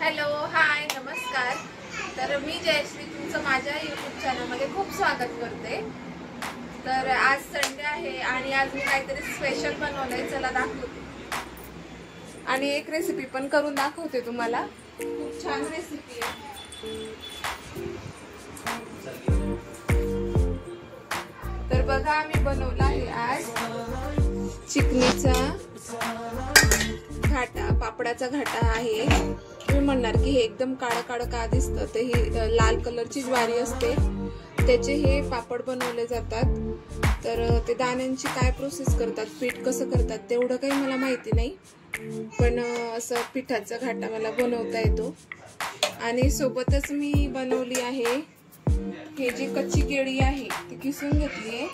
Hello, हाय, नमस्कार। तर मी जयश्री तुमचं माझ्या YouTube चॅनलमध्ये खूप स्वागत करते। तर आज संडे आहे आणि आज मी काहीतरी स्पेशल बनवलंय, चला दाखवते। आणि एक रेसिपी पण करून दाखवते तुम्हाला, खूप छान रेसिपी आहे। तर बघा, मी बनवला आहे आज चिकनीचा घाटा, पापडाचा घाटा आहे। तुम्ही म्हणणार की हे एकदम काळं काळं का दिसतं, तर ही लाल कलरची ज्वारी असते, त्याचे हे पापड बनवले जातात। तर ते दाण्यांची काय प्रोसेस करतात, पीठ कसं करतात तेवढं काही मला माहिती नाही, पण असं पिठाचा घाटा मला बनवता येतो। आणि सोबतच मी बनवली आहे हे जी कच्ची केळी आहे ती किसून घेतली आहे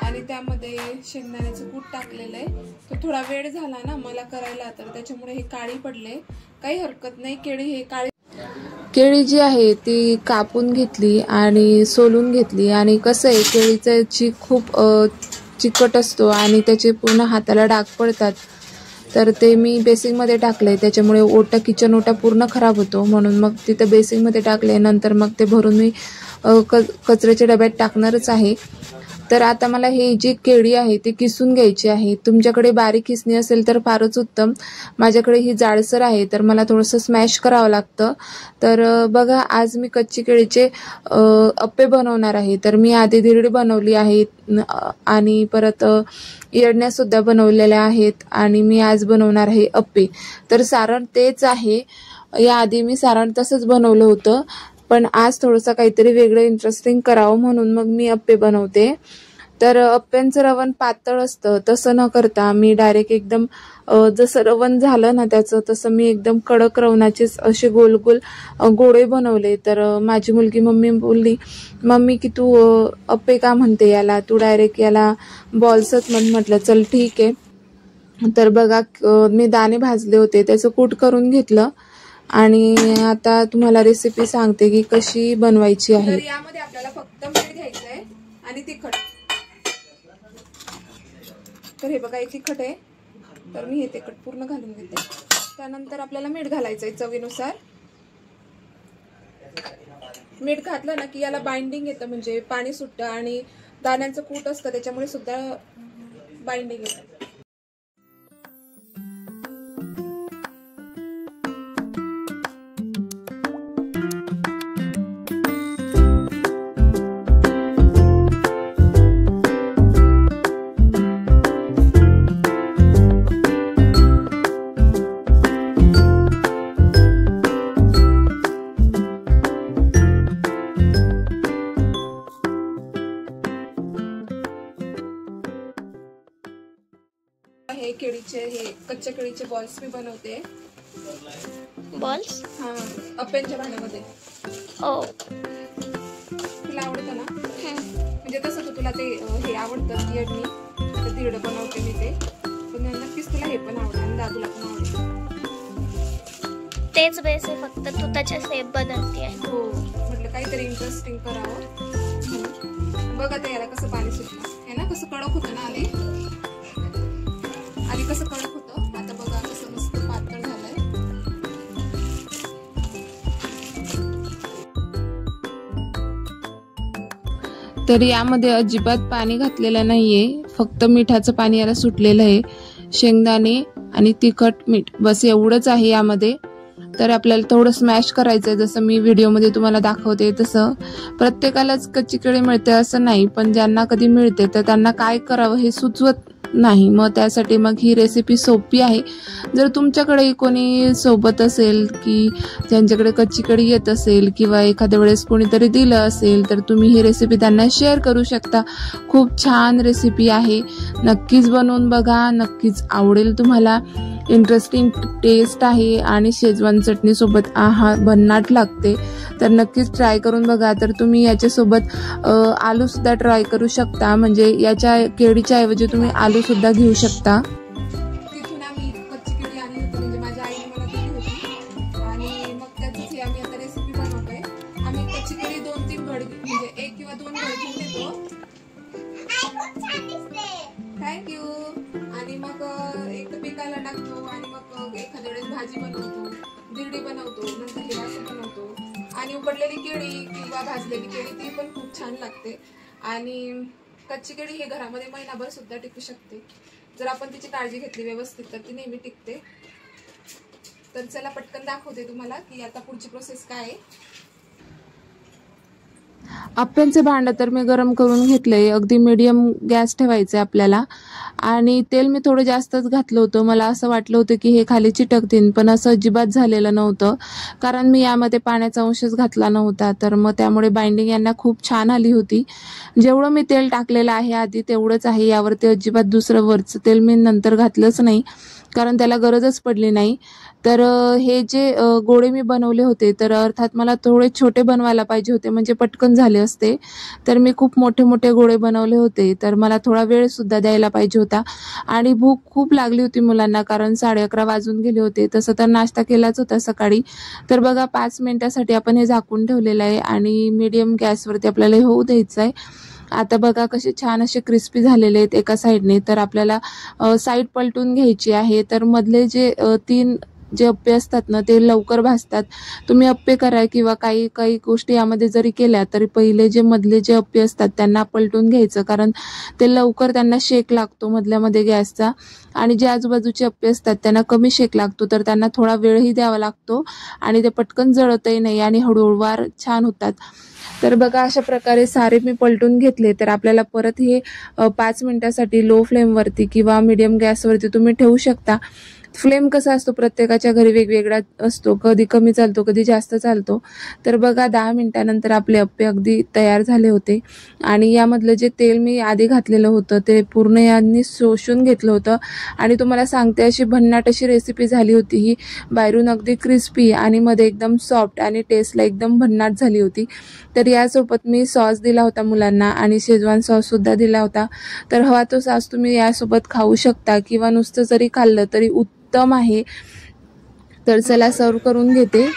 आणि त्यामध्ये शेंगदाण्याचं कूट टाकलेलं आहे। तो थोडा वेळ झाला ना मला करायला, तर त्याच्यामुळे हे काळी पडले, काही हरकत नाही। केळी जी आहे ती कापून घेतली आणि सोलून घेतली। आणि कसं आहे, केळीचा चीक खूप चिकट असतो आणि त्याचे पूर्ण हाताला डाग पडतात, तर ते मी बेसिंगमध्ये टाकले, त्याच्यामुळे किचन ओटा पूर्ण खराब होतो, म्हणून मग तिथं बेसिंगमध्ये टाकले। नंतर मग ते भरून मी कचऱ्याच्या डब्यात टाकणारच आहे। तर आता मला हे जी केळी आहे ती किसून घ्यायची आहे। तुमच्याकडे बारीक किसणी असेल तर फारच उत्तम, माझ्याकडे ही जाडसर आहे, तर मला थोडंसं स्मॅश करावं लागतं। तर बघा, आज मी कच्ची केळीचे अप्पे बनवणार आहे। तर मी आधी धिरडी बनवली आहे आणि परत येडण्या सुद्धा बनवलेल्या आहेत आणि मी आज बनवणार आहे अप्पे। तर सारण तेच आहे, याआधी मी सारण तसंच बनवलं होतं, पण आज थोडंसं काहीतरी वेगळं इंटरेस्टिंग करावं म्हणून मग मी अप्पे बनवते। तर अप्प्यांचं रवण पातळ असतं, तसं न करता मी डायरेक्ट एकदम जसं रवण झालं ना त्याचं, तसं मी एकदम कडक रवणाचेच असे गोल गोल गोळे बनवले। तर माझी मुलगी मम्मी बोलली, मम्मी की तू अप्पे का म्हणते याला, तू डायरेक्ट याला बॉल्सच म्हटलं चल ठीक आहे। तर बघा, मी दाणे भाजले होते, त्याचं कूट करून घेतलं आणि आता तुम्हाला रेसिपी सांगते की कशी बनवायची आहे। तर यामध्ये आपल्याला फक्त मीठ घ्यायचं आहे आणि तिखट। तर हे बघा, हे तिखट आहे, तर मी हे तिखट पूर्ण घालून घेते। त्यानंतर आपल्याला मीठ घालायचं आहे चवीनुसार। मीठ घातलं ना की याला बाइंडिंग येतं, म्हणजे पाणी सुटतं आणि दाण्यांचं कूट असतं त्याच्यामुळे सुद्धा बाइंडिंग येतं। हे केळीचे, हे कच्च्या केळीचे बॉल्स मी बनवते। बॉल्स? हा, अप्प्यांच्या भांड्यामध्ये। ओ, तुला आवडतं ना? म्हणजे तसं तर तुला ते हे आवडतं येडणी, तर धिरडं बनवते मी ते, पण नक्कीच तुला हे पण आवडेल आणि दादूला पण आवडेल। तेच बेस आहे, फक्त तू त्याच्या शेप बदलते आहे। हो, म्हटलं काहीतरी इंटरेस्टिंग करावं। बघा ते याला कसं पाणी सुटलं हे ना, कसं कडक होतं ना आधी कसं कडक होतं, आता बघा कसं मस्त पातळ झालंय। तर यामध्ये अजिबात पाणी घातलेलं नाहीये, फक्त मिठाचं पाणी याला सुटलेलं आहे। शेंगदाणे आणि तिखट मीठ बस एवढंच आहे यामध्ये। तर आपल्याला थोडं स्मॅश करायचंय, जसं मी व्हिडिओमध्ये तुम्हाला दाखवते तसं। प्रत्येकालाच कच्ची केळी मिळते असं नाही, पण ज्यांना कधी मिळते तर त्यांना काय करावं हे सुचवत नाही, मग त्यासाठी मग ही रेसिपी सोपी आहे। जर तुमच्याकडे कोणी सोबत असेल की ज्यांच्याकडे कच्ची केळी येत असेल किंवा एखाद्या वेळेस कोणीतरी दिलं असेल, तर तुम्ही ही रेसिपी त्यांना शेअर करू शकता। खूप छान रेसिपी आहे, नक्कीच बनवून बघा, नक्कीच आवडेल तुम्हाला। इंटरेस्टिंग टेस्ट आहे आणि शेजवान चटणी सोबत आहा भन्नाट लागते, तर नक्कीच ट्राय करून बघा। तर तुम्ही याच्यासोबत आलू सुद्धा ट्राय करू शकता, म्हणजे याच्या केळीच्या ऐवजी तुम्ही आलू सुद्धा घेऊ शकता। तिथून आम्ही कच्ची केळी आणली होती, म्हणजे माझ्या आईने मला दिली होती आणि मग त्याचीच ही आम्ही आता रेसिपी बनवतोय। आम्ही कच्ची केळी 2-3 घड, म्हणजे 1 किंवा 2 घड घेऊन येतो। थँक्यू। आणि मग एक तर पिकायला टाकतो आणि मग एखाद्या वेळेस भाजी बनवतो, धिरडी बनवतो। बनवतो, नंतर हे असं बनवतो. आणि उकडलेली केळी किंवा भाजलेली केळी ती पण खूप छान लागते. आणि कच्ची केळी हे घरामध्ये महिनाभर सुद्धा टिकू शकते जर आपण तिची काळजी घेतली व्यवस्थित, तर ती नेहमी टिकते. तर चला पटकन दाखवते तुम्हाला की आता पुढची प्रोसेस काय आहे. आप्यांचे भांडं तर मी गरम करून घेतलंय. अगदी मीडियम गॅस ठेवायचा आहे आपल्याला. आणि तेल मी थोडं जास्तच घातलं होतं. मला असं वाटलं होतं की हे खाली चिटकतील, पण असं अजिबात झालेलं नव्हतं, कारण मी यामध्ये पाण्याचा अंशच घातला नव्हता. तर मग त्यामुळे बाइंडिंग यांना खूप छान आली होती. जेवढं मी तेल टाकलेलं आहे आधी तेवढंच आहे. यावरती अजिबात दुसरं वरचं तेल मी नंतर घातलंच नाही, कारण त्याला गरजच पडली नाही. तर हे जे गोळे मी बनवले होते, तर अर्थात मला थोडे छोटे बनवायला पाहिजे होते, म्हणजे पटकन झाले असते. तर मी खूप मोठे मोठे गोळे बनवले होते. तर मला थोडा वेळ सुद्धा द्यायला पाहिजे होता. आणि भूक खूप लागली होती मुलांना, कारण 11:30 वाजून गेले होते. तसं तर नाश्ता केलाच होता सकाळी. तर बघा 5 मिनिटासाठी आपण हे झाकून ठेवलेलं आहे आणि मीडियम गॅसवरती आपल्याला हे होऊ द्यायचं आहे. आता बघा कसे छान असे क्रिस्पी झालेले आहेत एका साईडने. तर आपल्याला साईड पलटून घ्यायची आहे. तर मधले जे 3 जे अप्पे असतात ना, ते लवकर भाजतात. तुम्ही अप्पे करा किंवा काही काही गोष्टी यामध्ये जरी केल्या, तरी पहिले जे मधले जे अप्पे असतात त्यांना पलटून घ्यायचं, कारण ते लवकर त्यांना शेक लागतो मधल्यामध्ये गॅसचा. आणि जे आजूबाजूचे अप्पे असतात त्यांना कमी शेक लागतो, तर त्यांना थोडा वेळही द्यावा लागतो आणि ते पटकन जळतही नाही आणि हळूवार छान होतात. तर बघा अशा प्रकारे सारे मी पलटून घेतले. तर आपल्याला परत हे 5 मिनिटासाठी लो फ्लेमवरती किंवा मीडियम गॅसवरती तुम्ही ठेवू शकता. फ्लेम कसा असतो प्रत्येकाच्या घरी वेगवेगळा असतो, कधी कमी चालतो, कधी जास्त चालतो. तर बघा 10 मिनिटानंतर आपले अप्पे अगदी तयार झाले होते. आणि यामधलं जे तेल मी आधी घातलेलं होतं ते पूर्ण यांनी शोषून घेतलं होतं. आणि तुम्हाला सांगते, अशी भन्नाट अशी रेसिपी झाली होती ही. बाहेरून अगदी क्रिस्पी आणि मध्ये एकदम सॉफ्ट आणि टेस्टला एकदम भन्नाट झाली होती. तर यासोबत मी सॉस दिला होता मुलांना आणि शेजवान सॉस सुद्धा दिला होता. तर हवा तो सॉस तुम्ही यासोबत खाऊ शकता किंवा नुसतं जरी खाल्लं तरी उत्तम आहे. तर चला सर्व करून घेते.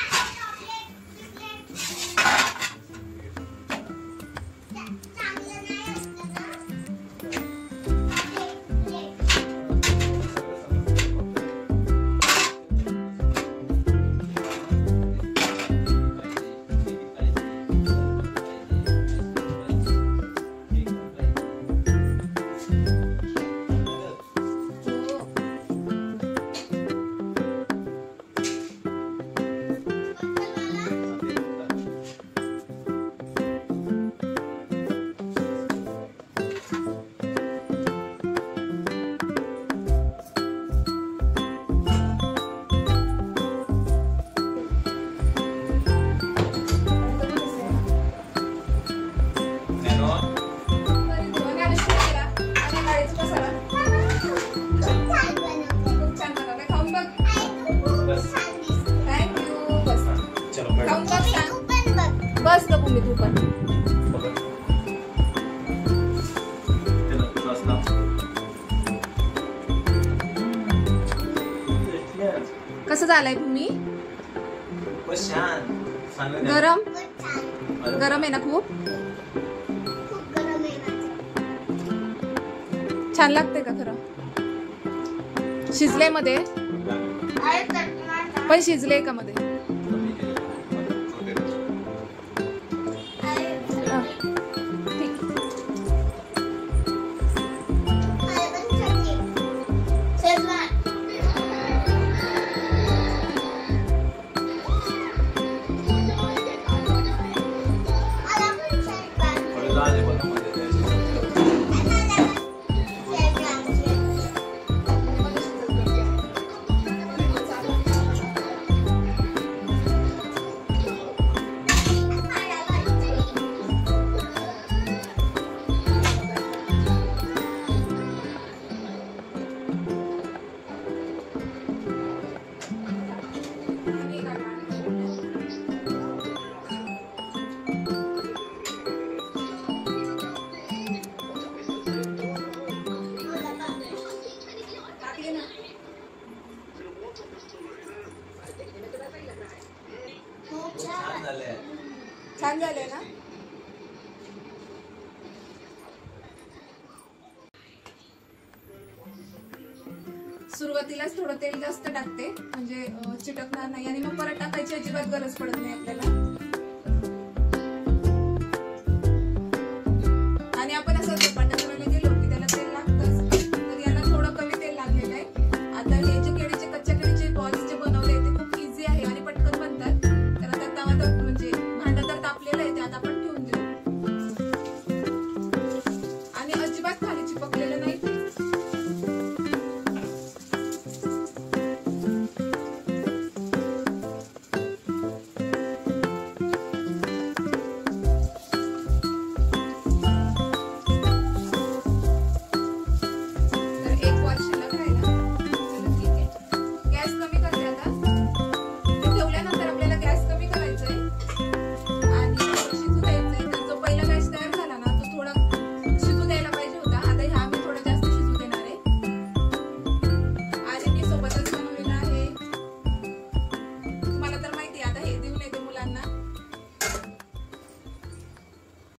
बस नको मी तू पण. कसं झालंय तुम्ही? गरम गरम आहे ना खूप? छान लागते का खरं? शिजले मध्ये पण शिजले का मध्ये? छान झाले ना? सुरुवात सुरुवातीलाच थोडं तेल जास्त टाकते म्हणजे चिटकणार नाही आणि मग परत टाकायची अजिबात गरज पडत नाही आपल्याला.